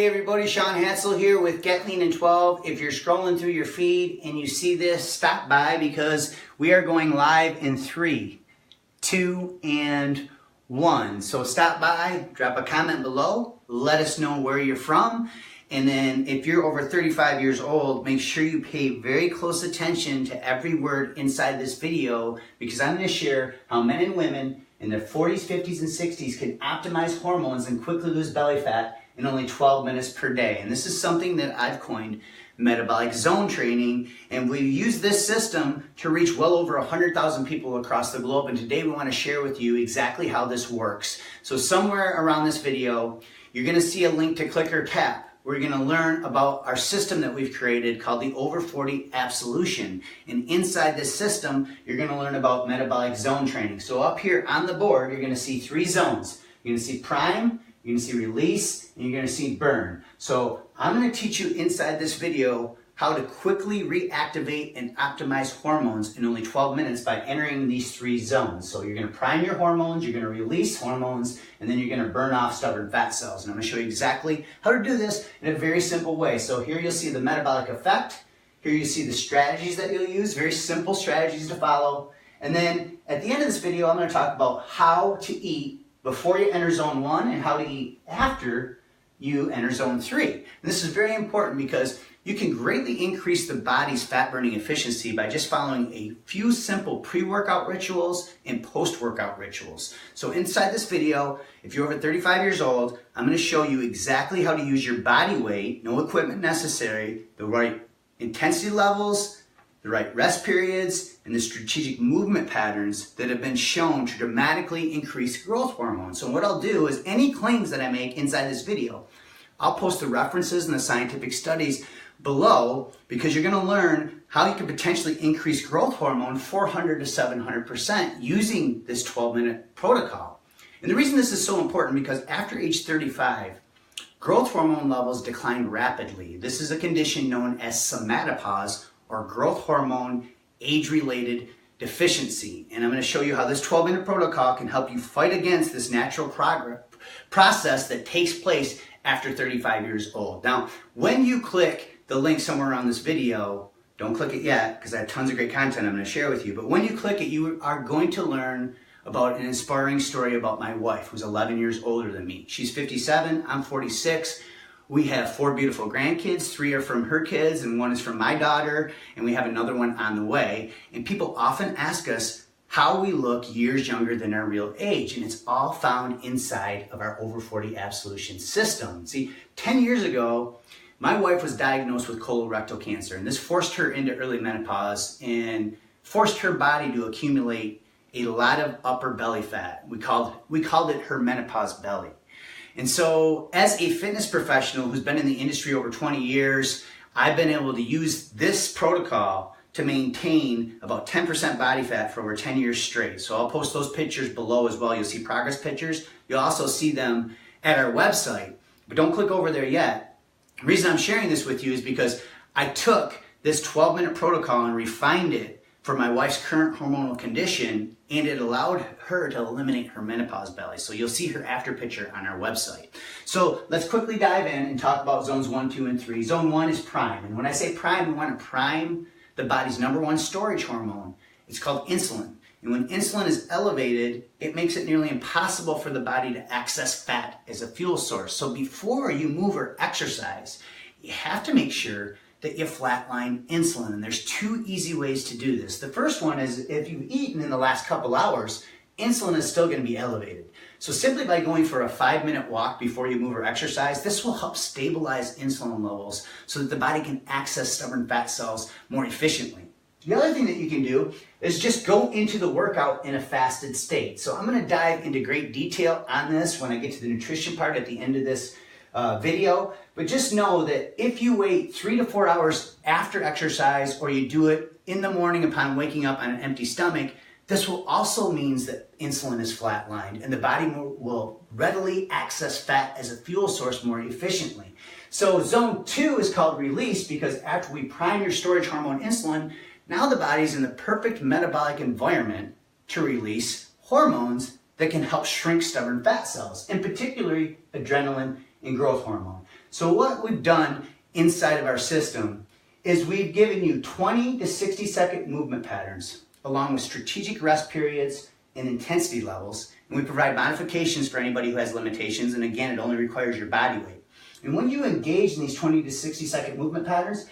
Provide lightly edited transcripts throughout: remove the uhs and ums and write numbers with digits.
everybody, Sean Hansel here with Get Lean in 12. If you're scrolling through your feed and you see this, stop by because we are going live in 3, 2, and 1. So stop by, drop a comment below, let us know where you're from. And then if you're over 35 years old, make sure you pay very close attention to every word inside this video because I'm going to share how men and women in their 40s, 50s, and 60s can optimize hormones and quickly lose belly fat in only 12 minutes per day. And this is something that I've coined metabolic zone training, and we use this system to reach well over 100,000 people across the globe. And today we want to share with you exactly how this works. So somewhere around this video, you're going to see a link to click or tap. We're going to learn about our system that we've created called the Over 40 Absolution. And inside this system, you're going to learn about metabolic zone training. So up here on the board, you're going to see 3 zones. You're going to see prime, you're going to see release, and you're going to see burn. So I'm going to teach you inside this video how to quickly reactivate and optimize hormones in only 12 minutes by entering these 3 zones. So you're going to prime your hormones, you're going to release hormones, and then you're going to burn off stubborn fat cells. And I'm going to show you exactly how to do this in a very simple way. So here you'll see the metabolic effect. Here you see the strategies that you'll use, very simple strategies to follow. And then at the end of this video, I'm going to talk about how to eat before you enter zone 1 and how to eat after you enter zone 3. And this is very important because you can greatly increase the body's fat burning efficiency by just following a few simple pre-workout rituals and post-workout rituals. So inside this video, if you're over 35 years old, I'm going to show you exactly how to use your body weight, no equipment necessary, the right intensity levels, the right rest periods, and the strategic movement patterns that have been shown to dramatically increase growth hormone. So what I'll do is any claims that I make inside this video, I'll post the references and the scientific studies below because you're going to learn how you can potentially increase growth hormone 400 to 700% using this 12-minute protocol. And the reason this is so important because after age 35, growth hormone levels decline rapidly. This is a condition known as somatopause or growth hormone age-related deficiency. And I'm going to show you how this 12-minute protocol can help you fight against this natural process that takes place after 35 years old. Now, when you click the link somewhere around this video, don't click it yet because I have tons of great content I'm going to share with you. But when you click it, you are going to learn about an inspiring story about my wife, who's 11 years older than me. She's 57, I'm 46. We have 4 beautiful grandkids. 3 are from her kids and 1 is from my daughter, and we have another one on the way. And people often ask us how we look years younger than our real age, and it's all found inside of our Over 40 Absolution system. See, 10 years ago, my wife was diagnosed with colorectal cancer, and this forced her into early menopause and forced her body to accumulate a lot of upper belly fat. We called it her menopause belly. And so as a fitness professional who's been in the industry over 20 years, I've been able to use this protocol to maintain about 10% body fat for over 10 years straight. So I'll post those pictures below as well. You'll see progress pictures. You'll also see them at our website, but don't click over there yet. The reason I'm sharing this with you is because I took this 12-minute protocol and refined it for my wife's current hormonal condition, and it allowed her to eliminate her menopause belly. So you'll see her after picture on our website. So let's quickly dive in and talk about zones 1, 2, and 3. Zone 1 is prime. And when I say prime, we want to prime the body's #1 storage hormone. It's called insulin. And when insulin is elevated, it makes it nearly impossible for the body to access fat as a fuel source. So before you move or exercise, you have to make sure that you flatline insulin. And there's 2 easy ways to do this. The first one is if you've eaten in the last couple hours, insulin is still going to be elevated. So simply by going for a 5-minute walk before you move or exercise, this will help stabilize insulin levels so that the body can access stubborn fat cells more efficiently. The other thing that you can do is just go into the workout in a fasted state. So I'm going to dive into great detail on this when I get to the nutrition part at the end of this video, but just know that if you wait 3 to 4 hours after exercise or you do it in the morning upon waking up on an empty stomach, this will also means that insulin is flatlined and the body will readily access fat as a fuel source more efficiently. So zone 2 is called release because after we prime your storage hormone insulin, now the body's in the perfect metabolic environment to release hormones that can help shrink stubborn fat cells, and particularly adrenaline and growth hormone. So what we've done inside of our system is we've given you 20 to 60 second movement patterns along with strategic rest periods and intensity levels. And we provide modifications for anybody who has limitations. And again, it only requires your body weight. And when you engage in these 20 to 60 second movement patterns,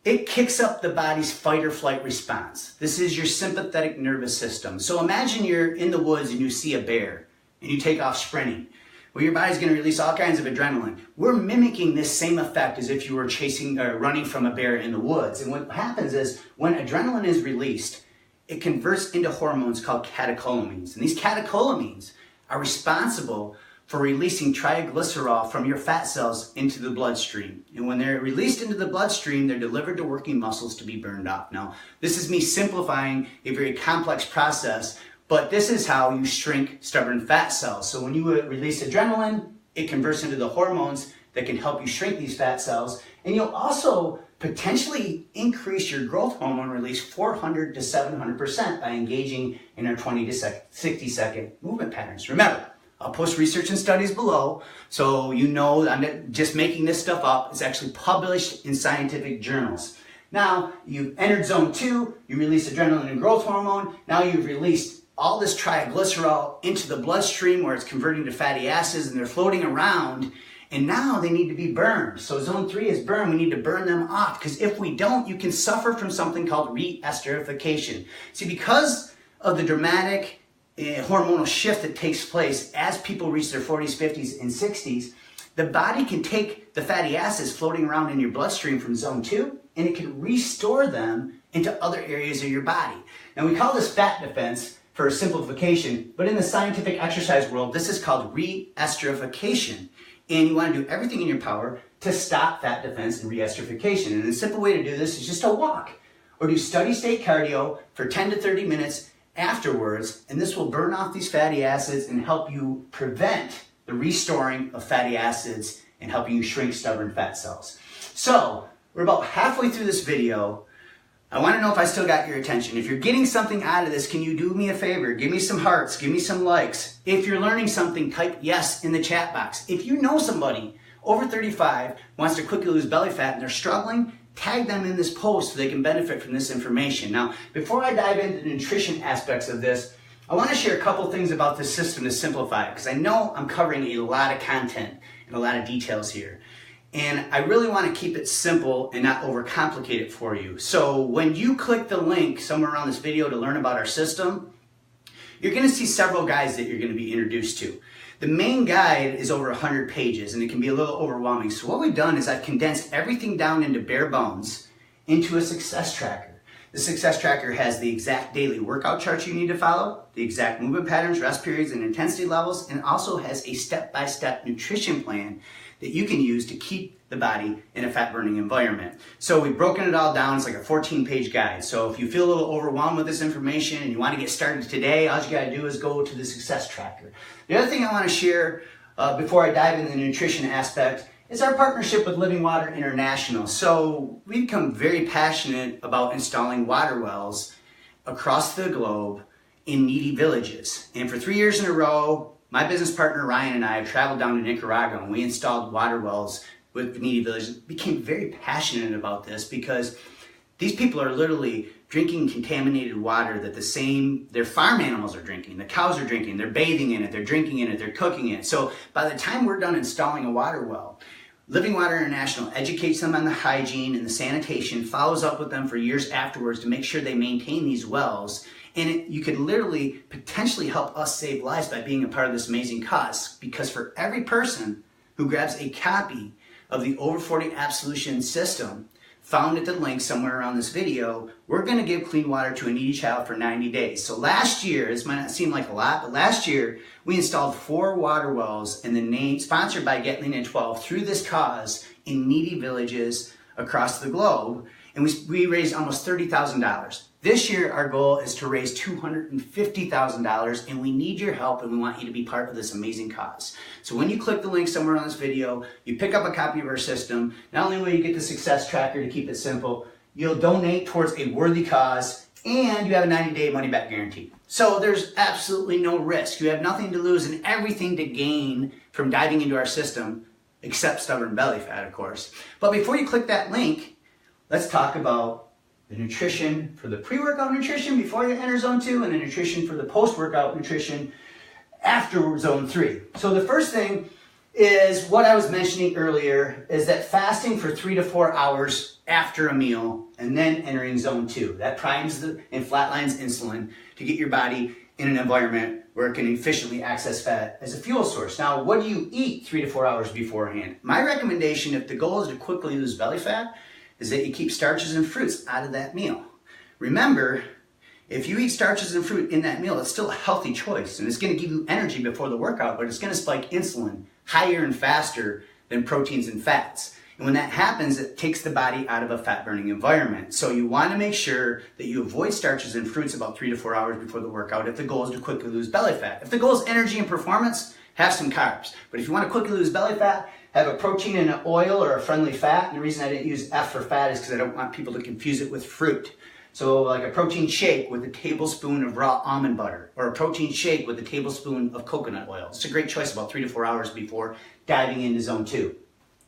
it kicks up the body's fight or flight response. This is your sympathetic nervous system. So imagine you're in the woods and you see a bear and you take off sprinting. Well, your body's going to release all kinds of adrenaline. We're mimicking this same effect as if you were chasing or running from a bear in the woods. And what happens is when adrenaline is released, it converts into hormones called catecholamines. And these catecholamines are responsible for releasing triglycerol from your fat cells into the bloodstream. And when they're released into the bloodstream, they're delivered to working muscles to be burned off. Now, this is me simplifying a very complex process, but this is how you shrink stubborn fat cells. So when you release adrenaline, it converts into the hormones that can help you shrink these fat cells. And you'll also potentially increase your growth hormone release 400 to 700% by engaging in our 20 to 60 second movement patterns. Remember, I'll post research and studies below, so you know I'm not just making this stuff up. It's actually published in scientific journals. Now, you've entered zone 2, you release adrenaline and growth hormone. Now you've released all this triglycerol into the bloodstream where it's converting to fatty acids and they're floating around. And now they need to be burned. So zone 3 is burn. We need to burn them off, because if we don't, you can suffer from something called re-esterification. See, because of the dramatic hormonal shift that takes place as people reach their 40s, 50s, and 60s, the body can take the fatty acids floating around in your bloodstream from zone 2 and it can restore them into other areas of your body. Now, we call this fat defense for simplification, but in the scientific exercise world, this is called re-esterification. And you want to do everything in your power to stop fat defense and re-esterification. And a simple way to do this is just to walk or do steady state cardio for 10 to 30 minutes afterwards, and this will burn off these fatty acids and help you prevent the restoring of fatty acids and helping you shrink stubborn fat cells. So, we're about halfway through this video. I want to know if I still got your attention. If you're getting something out of this, can you do me a favor? Give me some hearts, give me some likes. If you're learning something, type yes in the chat box. If you know somebody over 35 wants to quickly lose belly fat and they're struggling, tag them in this post so they can benefit from this information. Now, before I dive into the nutrition aspects of this, I want to share a couple things about this system to simplify it, because I know I'm covering a lot of content and a lot of details here. And I really want to keep it simple and not overcomplicate it for you. So when you click the link somewhere around this video to learn about our system, you're going to see several guides that you're going to be introduced to. The main guide is over 100 pages and it can be a little overwhelming. So what we've done is I've condensed everything down into bare bones into a success tracker. The success tracker has the exact daily workout charts you need to follow, the exact movement patterns, rest periods, and intensity levels, and it also has a step-by-step nutrition plan that you can use to keep the body in a fat-burning environment. So we've broken it all down. It's like a 14-page guide. So if you feel a little overwhelmed with this information and you want to get started today, all you got to do is go to the success tracker. The other thing I want to share before I dive into the nutrition aspect is our partnership with Living Water International. So we've become very passionate about installing water wells across the globe in needy villages. And for 3 years in a row, my business partner Ryan and I have traveled down to Nicaragua and we installed water wells with needy villages. Became very passionate about this because these people are literally drinking contaminated water that their farm animals are drinking. The cows are drinking, they're bathing in it, they're drinking in it, they're cooking it. So by the time we're done installing a water well, Living Water International educates them on the hygiene and the sanitation, follows up with them for years afterwards to make sure they maintain these wells. And you could literally potentially help us save lives by being a part of this amazing cause. Because for every person who grabs a copy of the Over 40 Absolution System, found at the link somewhere around this video, we're going to give clean water to a needy child for 90 days. So last year, this might not seem like a lot, but last year we installed 4 water wells in the name, sponsored by Get Lean in 12, through this cause in needy villages across the globe. And we raised almost $30,000. This year, our goal is to raise $250,000, and we need your help, and we want you to be part of this amazing cause. So when you click the link somewhere on this video, you pick up a copy of our system. Not only will you get the success tracker to keep it simple, you'll donate towards a worthy cause, and you have a 90-day money-back guarantee. So there's absolutely no risk. You have nothing to lose and everything to gain from diving into our system except stubborn belly fat, of course. But before you click that link, let's talk about the nutrition for the pre-workout nutrition before you enter zone 2 and the nutrition for the post-workout nutrition after zone 3. So the first thing is what I was mentioning earlier, is that fasting for 3 to 4 hours after a meal and then entering zone 2. That primes and flatlines insulin to get your body in an environment where it can efficiently access fat as a fuel source. Now, what do you eat 3 to 4 hours beforehand? My recommendation, if the goal is to quickly lose belly fat, is that you keep starches and fruits out of that meal. Remember, if you eat starches and fruit in that meal, it's still a healthy choice, and it's going to give you energy before the workout, but it's going to spike insulin higher and faster than proteins and fats. And when that happens, it takes the body out of a fat-burning environment. So you want to make sure that you avoid starches and fruits about 3 to 4 hours before the workout if the goal is to quickly lose belly fat. If the goal is energy and performance, have some carbs. But if you want to quickly lose belly fat, have a protein and an oil or a friendly fat. And the reason I didn't use F for fat is because I don't want people to confuse it with fruit. So like a protein shake with a tablespoon of raw almond butter, or a protein shake with a tablespoon of coconut oil. It's a great choice about 3 to 4 hours before diving into zone 2.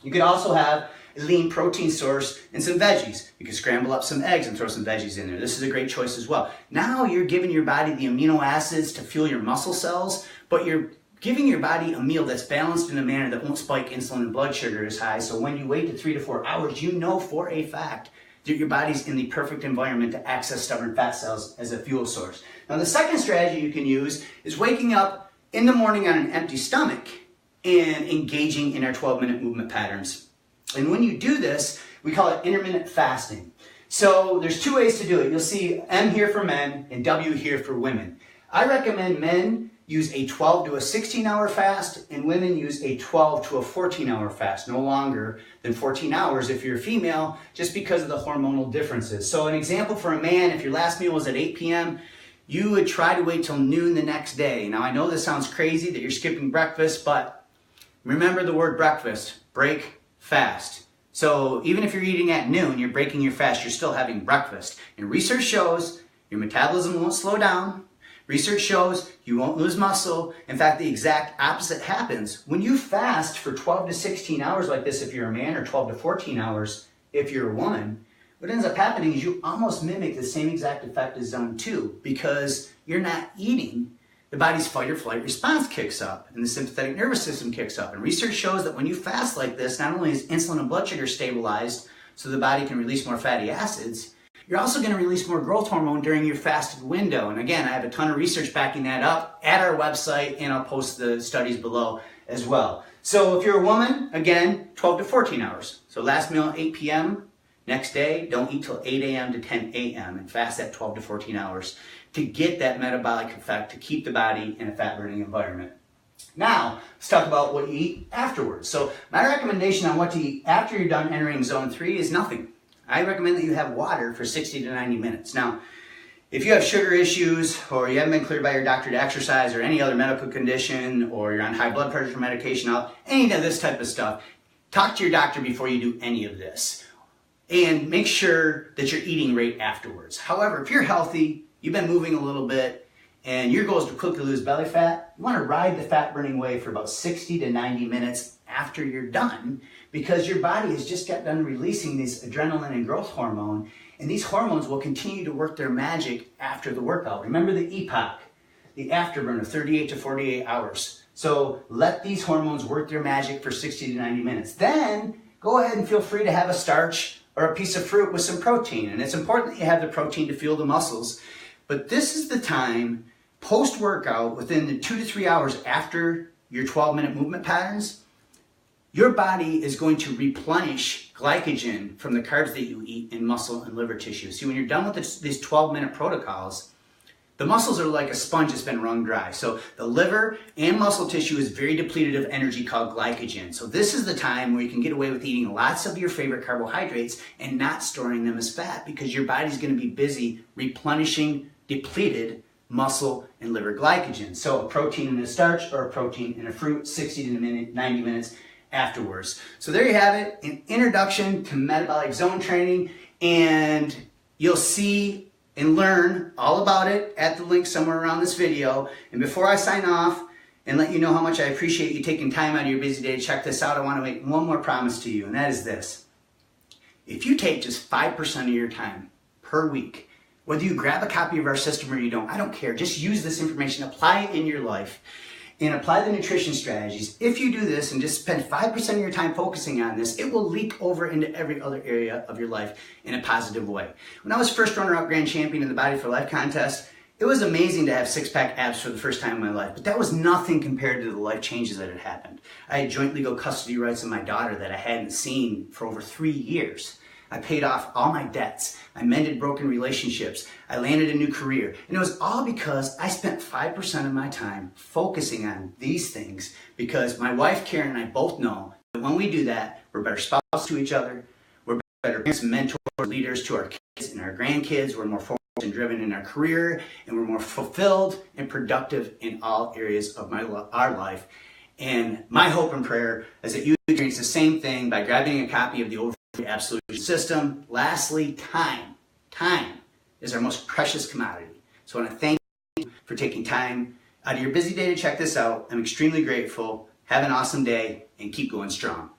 You could also have a lean protein source and some veggies. You can scramble up some eggs and throw some veggies in there. This is a great choice as well. Now you're giving your body the amino acids to fuel your muscle cells, but you're giving your body a meal that's balanced in a manner that won't spike insulin and blood sugar as high. So when you wait to 3 to 4 hours, you know for a fact that your body's in the perfect environment to access stubborn fat cells as a fuel source. Now the second strategy you can use is waking up in the morning on an empty stomach and engaging in our 12-minute movement patterns. And when you do this, we call it intermittent fasting. So there's 2 ways to do it. You'll see M here for men and W here for women. I recommend men use a 12 to a 16-hour fast, and women use a 12 to a 14-hour fast, no longer than 14 hours if you're a female, just because of the hormonal differences. So an example for a man, if your last meal was at 8 p.m., you would try to wait till noon the next day. Now I know this sounds crazy that you're skipping breakfast, but remember the word breakfast, break, fast. So even if you're eating at noon, you're breaking your fast, you're still having breakfast. And research shows your metabolism won't slow down. Research shows you won't lose muscle. In fact, the exact opposite happens. When you fast for 12 to 16 hours like this if you're a man, or 12 to 14 hours if you're a woman, what ends up happening is you almost mimic the same exact effect as zone 2 because you're not eating. The body's fight or flight response kicks up and the sympathetic nervous system kicks up. And research shows that when you fast like this, not only is insulin and blood sugar stabilized so the body can release more fatty acids, you're also going to release more growth hormone during your fasted window. And again, I have a ton of research backing that up at our website, and I'll post the studies below as well. So if you're a woman, again, 12 to 14 hours. So last meal at 8 p.m., next day, don't eat till 8 a.m. to 10 a.m. and fast that 12 to 14 hours to get that metabolic effect, to keep the body in a fat-burning environment. Now, let's talk about what you eat afterwards. So my recommendation on what to eat after you're done entering zone 3 is nothing. I recommend that you have water for 60 to 90 minutes. Now, if you have sugar issues, or you haven't been cleared by your doctor to exercise, or any other medical condition, or you're on high blood pressure medication, any of this type of stuff, talk to your doctor before you do any of this. And make sure that you're eating right afterwards. However, if you're healthy, you've been moving a little bit, and your goal is to quickly lose belly fat, you want to ride the fat-burning wave for about 60 to 90 minutes after you're done, because your body has just got done releasing this adrenaline and growth hormone, and these hormones will continue to work their magic after the workout. Remember the EPOC, the afterburn of 38 to 48 hours. So let these hormones work their magic for 60 to 90 minutes. Then go ahead and feel free to have a starch or a piece of fruit with some protein. And it's important that you have the protein to fuel the muscles. But this is the time, post-workout, within the 2 to 3 hours after your 12-minute movement patterns, your body is going to replenish glycogen from the carbs that you eat in muscle and liver tissue. See, when you're done with these 12-minute protocols, the muscles are like a sponge that's been wrung dry. So the liver and muscle tissue is very depleted of energy called glycogen. So this is the time where you can get away with eating lots of your favorite carbohydrates and not storing them as fat, because your body's going to be busy replenishing depleted muscle and liver glycogen. So a protein in a starch or a protein in a fruit, 60 to 90 minutes afterwards. So there you have it, an introduction to metabolic zone training, and you'll see and learn all about it at the link somewhere around this video. And before I sign off, and let you know how much I appreciate you taking time out of your busy day to check this out, I want to make one more promise to you, and that is this. If you take just 5% of your time per week, whether you grab a copy of our system or you don't, I don't care. Just use this information, apply it in your life, and apply the nutrition strategies. If you do this and just spend 5% of your time focusing on this, it will leak over into every other area of your life in a positive way. When I was first runner-up grand champion in the Body for Life contest, it was amazing to have six-pack abs for the first time in my life, but that was nothing compared to the life changes that had happened. I had joint legal custody rights of my daughter that I hadn't seen for over 3 years. I paid off all my debts. I mended broken relationships. I landed a new career. And it was all because I spent 5% of my time focusing on these things, because my wife, Karen, and I both know that when we do that, we're better spouses to each other, we're better parents, mentors, leaders to our kids and our grandkids, we're more focused and driven in our career, and we're more fulfilled and productive in all areas of our life. And my hope and prayer is that you experience the same thing by grabbing a copy of the Overview Absolute System. Lastly, time. Time is our most precious commodity. So I want to thank you for taking time out of your busy day to check this out. I'm extremely grateful. Have an awesome day and keep going strong.